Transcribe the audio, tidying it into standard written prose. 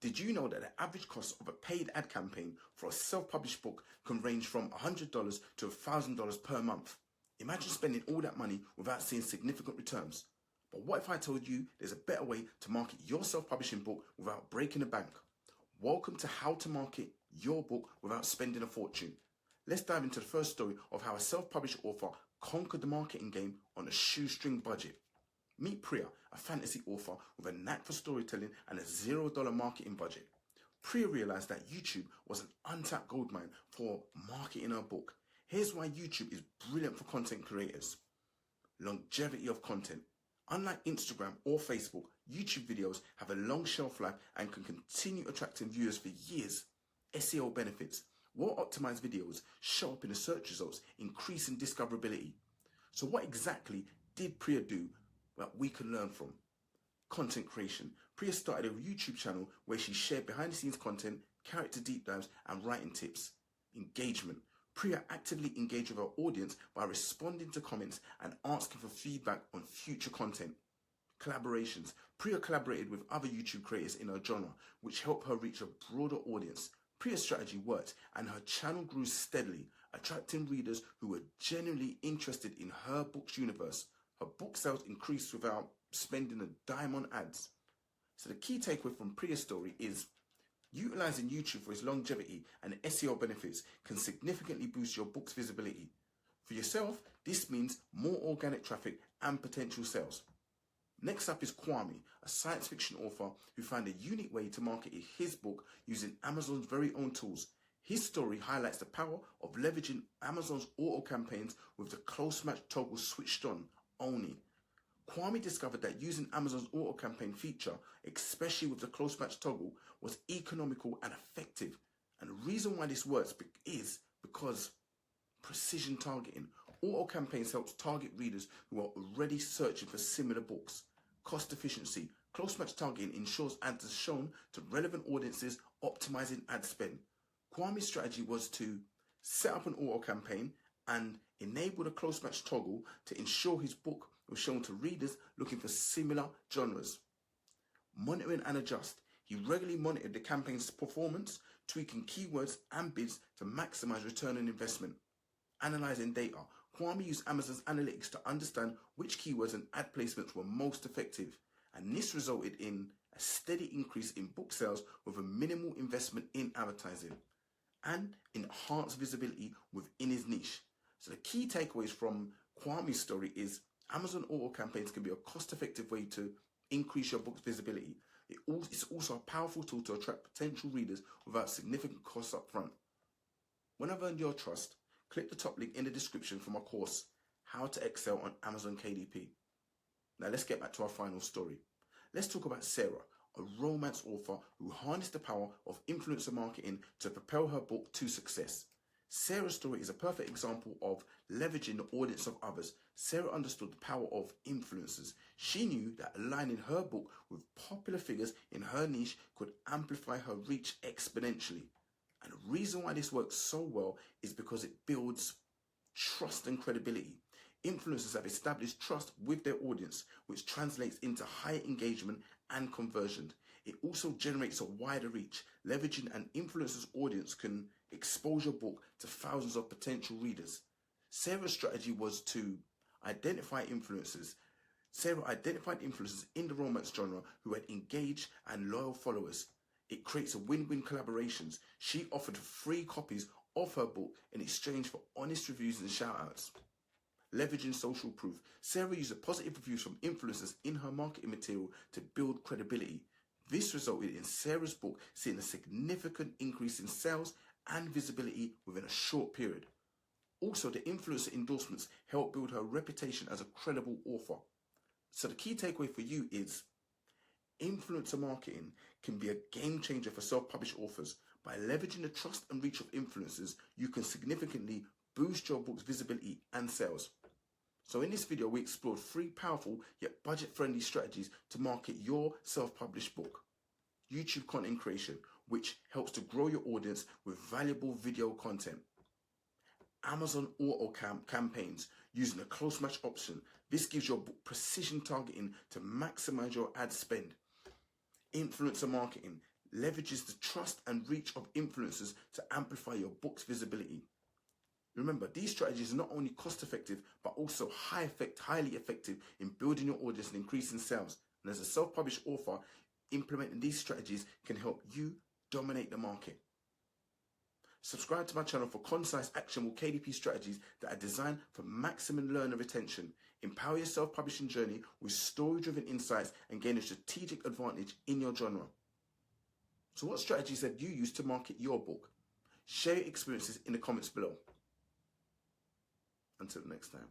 Did you know that the average cost of a paid ad campaign for a self-published book can range from $100 to $1,000 per month? Imagine spending all that money without seeing significant returns. But what if I told you there's a better way to market your self-publishing book without breaking the bank? Welcome to How to Market Your Book Without Spending a Fortune. Let's dive into the first story of how a self-published author conquered the marketing game on a shoestring budget. Meet Priya, a fantasy author with a knack for storytelling and a $0 marketing budget. Priya realized that YouTube was an untapped goldmine for marketing her book. Here's why YouTube is brilliant for content creators. Longevity of content. Unlike Instagram or Facebook, YouTube videos have a long shelf life and can continue attracting viewers for years. SEO benefits. Well-optimized videos show up in the search results, increasing discoverability. So what exactly did Priya do that we can learn from? Content creation. Priya started a YouTube channel where she shared behind-the-scenes content, character deep dives, and writing tips. Engagement. Priya actively engaged with her audience by responding to comments and asking for feedback on future content. Collaborations. Priya collaborated with other YouTube creators in her genre, which helped her reach a broader audience. Priya's strategy worked, and her channel grew steadily, attracting readers who were genuinely interested in her book's universe. Her book sales increased without spending a dime on ads. So the key takeaway from Priya's story is utilizing YouTube for its longevity and SEO benefits can significantly boost your book's visibility. For yourself, this means more organic traffic and potential sales. Next up is Quamis, a science fiction author who found a unique way to market his book using Amazon's very own tools. His story highlights the power of leveraging Amazon's auto campaigns with the close match toggle switched on only. Quamis discovered that using Amazon's auto campaign feature, especially with the close match toggle, was economical and effective. And the reason why this works is because precision targeting. Auto campaigns helps target readers who are already searching for similar books. Cost efficiency. Close match targeting ensures ads are shown to relevant audiences, optimizing ad spend. Quamis' strategy was to set up an auto campaign and enable the close match toggle to ensure his book was shown to readers looking for similar genres. Monitoring and adjust. He regularly monitored the campaign's performance, tweaking keywords and bids to maximize return on investment. Analyzing data. Quamis used Amazon's analytics to understand which keywords and ad placements were most effective, and this resulted in a steady increase in book sales with a minimal investment in advertising and enhanced visibility within his niche. So the key takeaways from Quamis' story is Amazon auto campaigns can be a cost-effective way to increase your book's visibility. It's also a powerful tool to attract potential readers without significant costs up front. When I've earned your trust, click the top link in the description for my course, How to Excel on Amazon KDP. Now let's get back to our final story. Let's talk about Sarah, a romance author who harnessed the power of influencer marketing to propel her book to success. Sarah's story is a perfect example of leveraging the audience of others. Sarah understood the power of influencers. She knew that aligning her book with popular figures in her niche could amplify her reach exponentially. And the reason why this works so well is because it builds trust and credibility. Influencers have established trust with their audience, which translates into higher engagement and conversion. It also generates a wider reach. Leveraging an influencer's audience can expose your book to thousands of potential readers. Sarah's strategy was to identify influencers. Sarah identified influencers in the romance genre who had engaged and loyal followers. It creates a win-win collaborations. She offered free copies of her book in exchange for honest reviews and shout-outs. Leveraging social proof. Sarah used the positive reviews from influencers in her marketing material to build credibility. This resulted in Sarah's book seeing a significant increase in sales and visibility within a short period. Also, the influencer endorsements helped build her reputation as a credible author. So the key takeaway for you is influencer marketing can be a game changer for self-published authors. By leveraging the trust and reach of influencers, you can significantly boost your book's visibility and sales. So in this video, we explored 3 powerful yet budget-friendly strategies to market your self-published book. YouTube content creation, which helps to grow your audience with valuable video content. Amazon auto campaigns using a close match option. This gives your book precision targeting to maximize your ad spend. Influencer marketing. leverages the trust and reach of influencers to amplify your book's visibility. Remember, these strategies are not only cost effective, but also highly effective in building your audience and increasing sales. And as a self-published author, implementing these strategies can help you dominate the market. Subscribe to my channel for concise, actionable KDP strategies that are designed for maximum learner retention. Empower your self-publishing journey with story-driven insights and gain a strategic advantage in your genre. So what strategies have you used to market your book? Share your experiences in the comments below. Until next time.